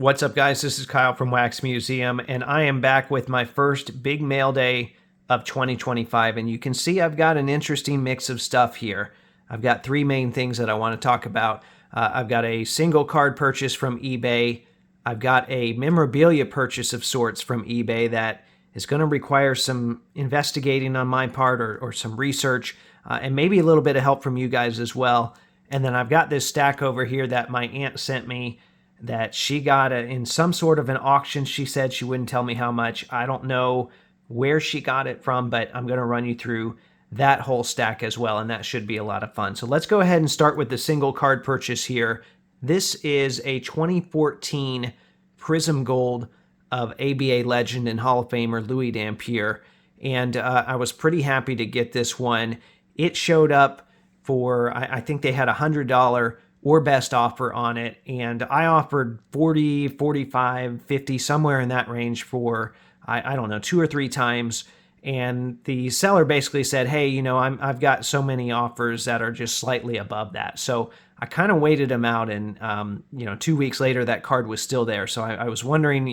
What's up, guys? This is Kyle from Wax Museum, and I am back with my first big mail day of 2025. And you can see I've got an interesting mix of stuff here. I've got three main things that I want to talk about. I've got a single card purchase from eBay. I've got a memorabilia purchase of sorts from eBay that is going to require some investigating on my part or some research, and maybe a little bit of help from you guys as well. And then I've got this stack over here that my aunt sent me that she got in some sort of an auction. She said she wouldn't tell me how much. I don't know where she got it from, but I'm going to run you through that whole stack as well, and that should be a lot of fun. So let's go ahead and start with the single card purchase here. This is a 2014 Prizm Gold of ABA legend and Hall of Famer Louis Dampier, and I was pretty happy to get this one. It showed up for, I think they had a $100 or best offer on it, and I offered 40, 45, 50, somewhere in that range for, I don't know, 2 or 3 times. And the seller basically said, hey, I've got so many offers that are just slightly above that. So I kind of waited him out, and 2 weeks later that card was still there. So I was wondering,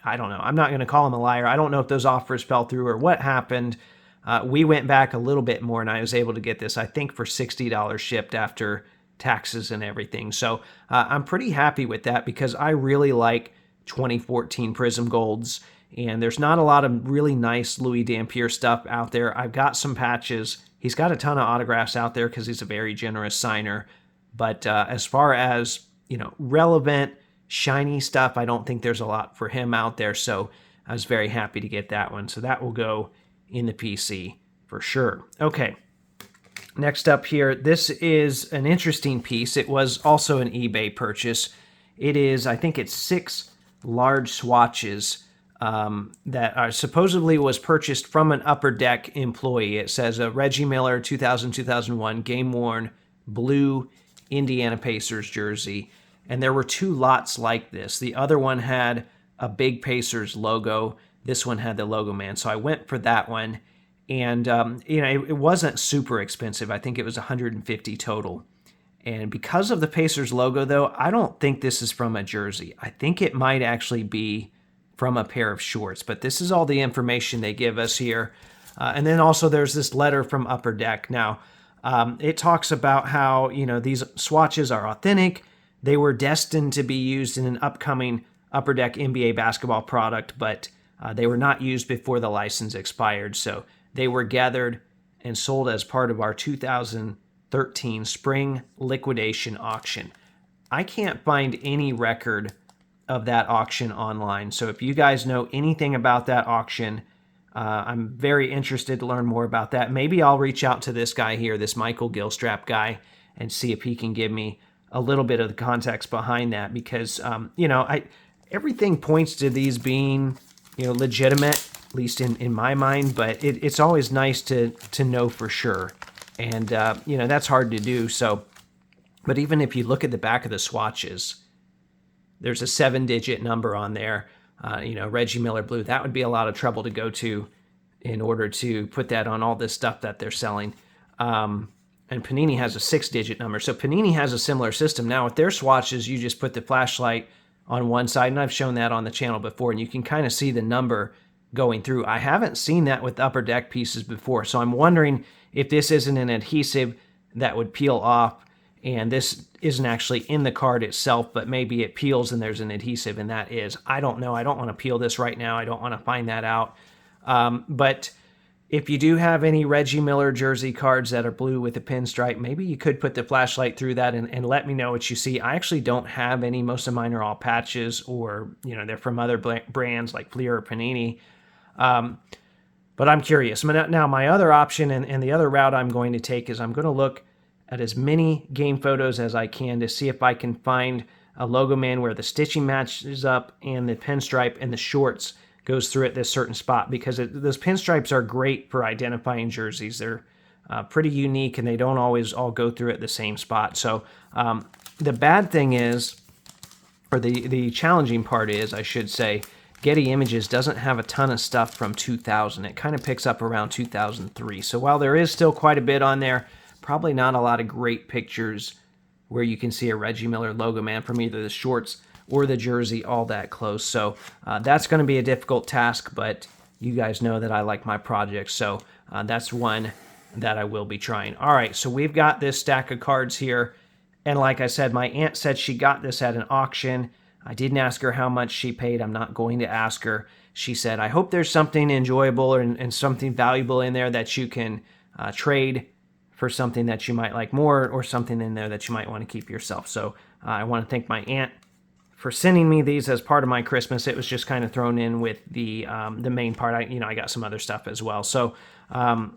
I don't know, I'm not going to call him a liar. I don't know if those offers fell through or what happened. We went back a little bit more, and I was able to get this, I think, for $60 shipped after taxes and everything. So I'm pretty happy with that because I really like 2014 Prizm Golds, and there's not a lot of really nice Louis Dampier stuff out there. I've got some patches. He's got a ton of autographs out there because he's a very generous signer. But as far as, relevant, shiny stuff, I don't think there's a lot for him out there. So I was very happy to get that one. So that will go in the PC for sure. Okay. Next up here, this is an interesting piece. It was also an eBay purchase. It is, I think it's 6 large swatches that are supposedly was purchased from an Upper Deck employee. It says a Reggie Miller 2000-2001 game-worn blue Indiana Pacers jersey. And there were 2 lots like this. The other one had a big Pacers logo. This one had the Logoman. So I went for that one. And, it wasn't super expensive. I think it was $150 total. And because of the Pacers logo, though, I don't think this is from a jersey. I think it might actually be from a pair of shorts. But this is all the information they give us here. And then also there's this letter from Upper Deck. Now, it talks about how, these swatches are authentic. They were destined to be used in an upcoming Upper Deck NBA basketball product, but they were not used before the license expired. So they were gathered and sold as part of our 2013 spring liquidation auction. I can't find any record of that auction online. So if you guys know anything about that auction, I'm very interested to learn more about that. Maybe I'll reach out to this guy here, this Michael Gilstrap guy, and see if he can give me a little bit of the context behind that. Because, everything points to these being, legitimate, at least in my mind, but it's always nice to know for sure. And, that's hard to do. So, but even if you look at the back of the swatches, there's a 7-digit number on there, Reggie Miller Blue. That would be a lot of trouble to go to in order to put that on all this stuff that they're selling. And Panini has a 6-digit number. So Panini has a similar system. Now with their swatches, you just put the flashlight on one side, and I've shown that on the channel before, and you can kind of see the number going through. I haven't seen that with Upper Deck pieces before, so I'm wondering if this isn't an adhesive that would peel off, and this isn't actually in the card itself, but maybe it peels and there's an adhesive, and that is. I don't know. I don't want to peel this right now. I don't want to find that out. But if you do have any Reggie Miller jersey cards that are blue with a pinstripe, maybe you could put the flashlight through that and let me know what you see. I actually don't have any. Most of mine are all patches, or, they're from other brands like Fleer or Panini. But I'm curious. Now, my other option and the other route I'm going to take is I'm going to look at as many game photos as I can to see if I can find a Logoman where the stitching matches up and the pinstripe and the shorts goes through at this certain spot, because those pinstripes are great for identifying jerseys. They're pretty unique, and they don't always all go through at the same spot. So the bad thing is, or the challenging part is, I should say, Getty Images doesn't have a ton of stuff from 2000. It kind of picks up around 2003. So while there is still quite a bit on there, probably not a lot of great pictures where you can see a Reggie Miller Logoman from either the shorts or the jersey all that close. So that's going to be a difficult task, but you guys know that I like my projects, so that's one that I will be trying. All right, so we've got this stack of cards here, and like I said, my aunt said she got this at an auction. I didn't ask her how much she paid. I'm not going to ask her. She said, I hope there's something enjoyable and something valuable in there that you can trade for something that you might like more, or something in there that you might want to keep yourself. So I want to thank my aunt for sending me these as part of my Christmas. It was just kind of thrown in with the main part. I got some other stuff as well. So I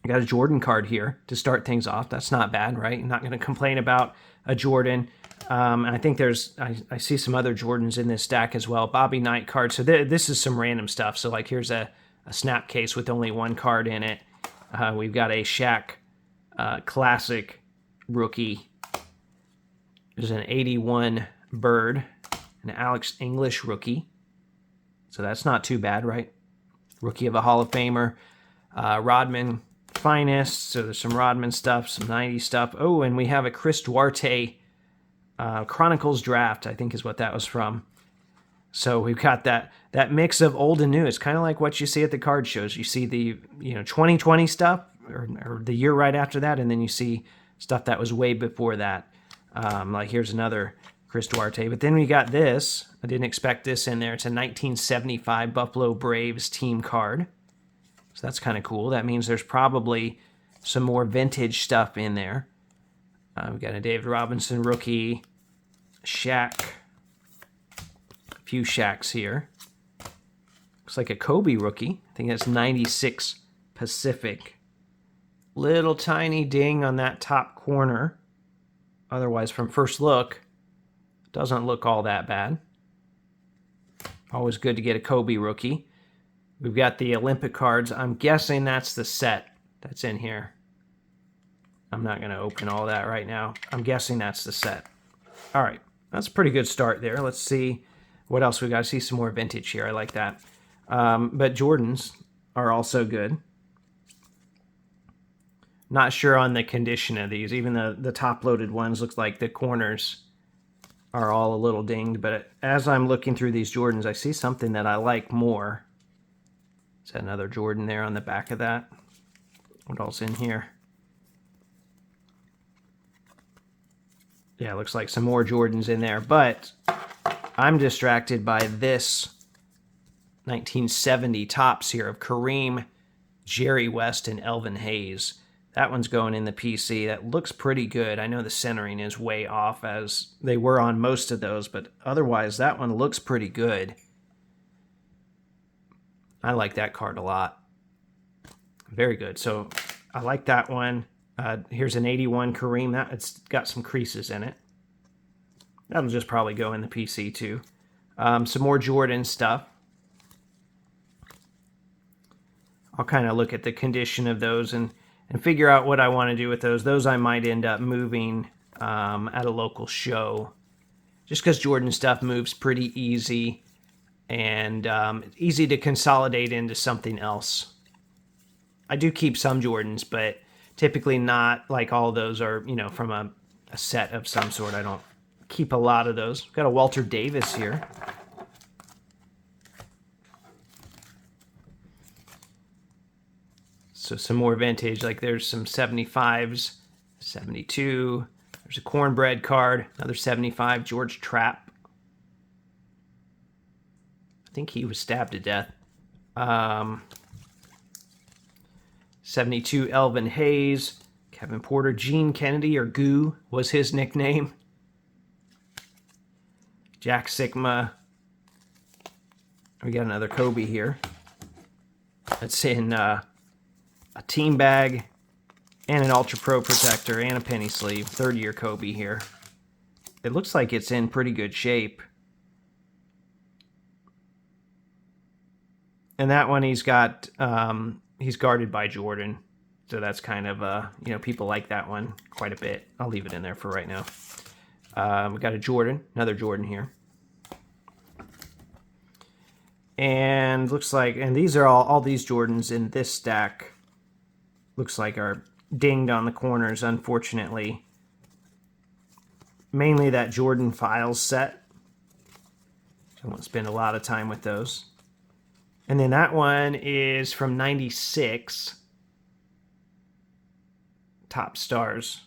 got a Jordan card here to start things off. That's not bad, right? I'm not going to complain about a Jordan. I think I see some other Jordans in this stack as well. Bobby Knight card. So this is some random stuff. So like here's a snap case with only one card in it. We've got a Shaq Classic rookie. There's an 81 Bird, an Alex English rookie. So that's not too bad, right? Rookie of a Hall of Famer. Rodman Finest. So there's some Rodman stuff, some 90s stuff. Oh, and we have a Chris Duarte Chronicles Draft, I think is what that was from. So we've got that mix of old and new. It's kind of like what you see at the card shows. You see the 2020 stuff, or the year right after that, and then you see stuff that was way before that. Like here's another Chris Duarte. But then we got this. I didn't expect this in there. It's a 1975 Buffalo Braves team card. So that's kind of cool. That means there's probably some more vintage stuff in there. We've got a David Robinson rookie, Shaq, a few Shaqs here. Looks like a Kobe rookie. I think that's 96 Pacific. Little tiny ding on that top corner. Otherwise, from first look, doesn't look all that bad. Always good to get a Kobe rookie. We've got the Olympic cards. I'm guessing that's the set that's in here. I'm not going to open all that right now. I'm guessing that's the set. All right. That's a pretty good start there. Let's see what else we got. I see some more vintage here. I like that. But Jordans are also good. Not sure on the condition of these. Even the top-loaded ones look like the corners are all a little dinged. But as I'm looking through these Jordans, I see something that I like more. Is that another Jordan there on the back of that? What else in here? Yeah, it looks like some more Jordans in there. But I'm distracted by this 1970 tops here of Kareem, Jerry West, and Elvin Hayes. That one's going in the PC. That looks pretty good. I know the centering is way off, as they were on most of those, but otherwise that one looks pretty good. I like that card a lot. Very good. So I like that one. Here's an 81 Kareem. It's got some creases in it. That'll just probably go in the PC too. Some more Jordan stuff. I'll kind of look at the condition of those and figure out what I want to do with those. Those I might end up moving at a local show, just because Jordan stuff moves pretty easy and easy to consolidate into something else. I do keep some Jordans, but typically not like all those are, from a set of some sort. I don't keep a lot of those. Got a Walter Davis here. So some more vintage, like there's some 75s, 72. There's a Cornbread card, another 75, George Trapp. I think he was stabbed to death. 72, Elvin Hayes, Kevin Porter, Gene Kennedy, or Goo was his nickname. Jack Sigma. We got another Kobe here. That's in a team bag and an Ultra Pro protector and a penny sleeve. Third year Kobe here. It looks like it's in pretty good shape. And that one he's got, he's guarded by Jordan. So that's kind of, people like that one quite a bit. I'll leave it in there for right now. We got a Jordan, another Jordan here. And looks like, and these are all these Jordans in this stack looks like are dinged on the corners, unfortunately. Mainly that Jordan Files set. I won't spend a lot of time with those. And then that one is from 96. Top Stars.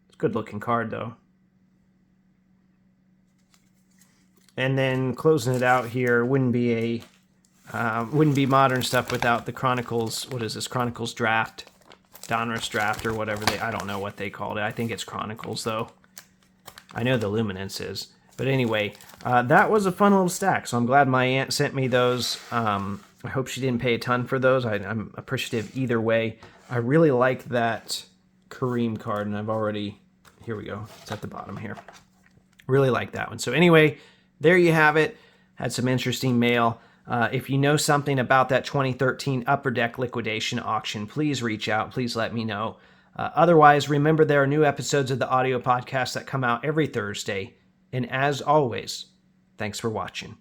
It's a good looking card though. And then closing it out here, wouldn't be modern stuff without the Chronicles. What is this? Chronicles Draft, Donruss Draft, or whatever I don't know what they called it. I think it's Chronicles though. I know the Luminance is. But anyway, that was a fun little stack. So I'm glad my aunt sent me those. I hope she didn't pay a ton for those. I'm appreciative either way. I really like that Kareem card, and I've already, here we go. It's at the bottom here. Really like that one. So anyway, there you have it. Had some interesting mail. If you know something about that 2013 Upper Deck liquidation auction, please reach out. Please let me know. Otherwise, remember there are new episodes of the audio podcast that come out every Thursday. And as always, thanks for watching.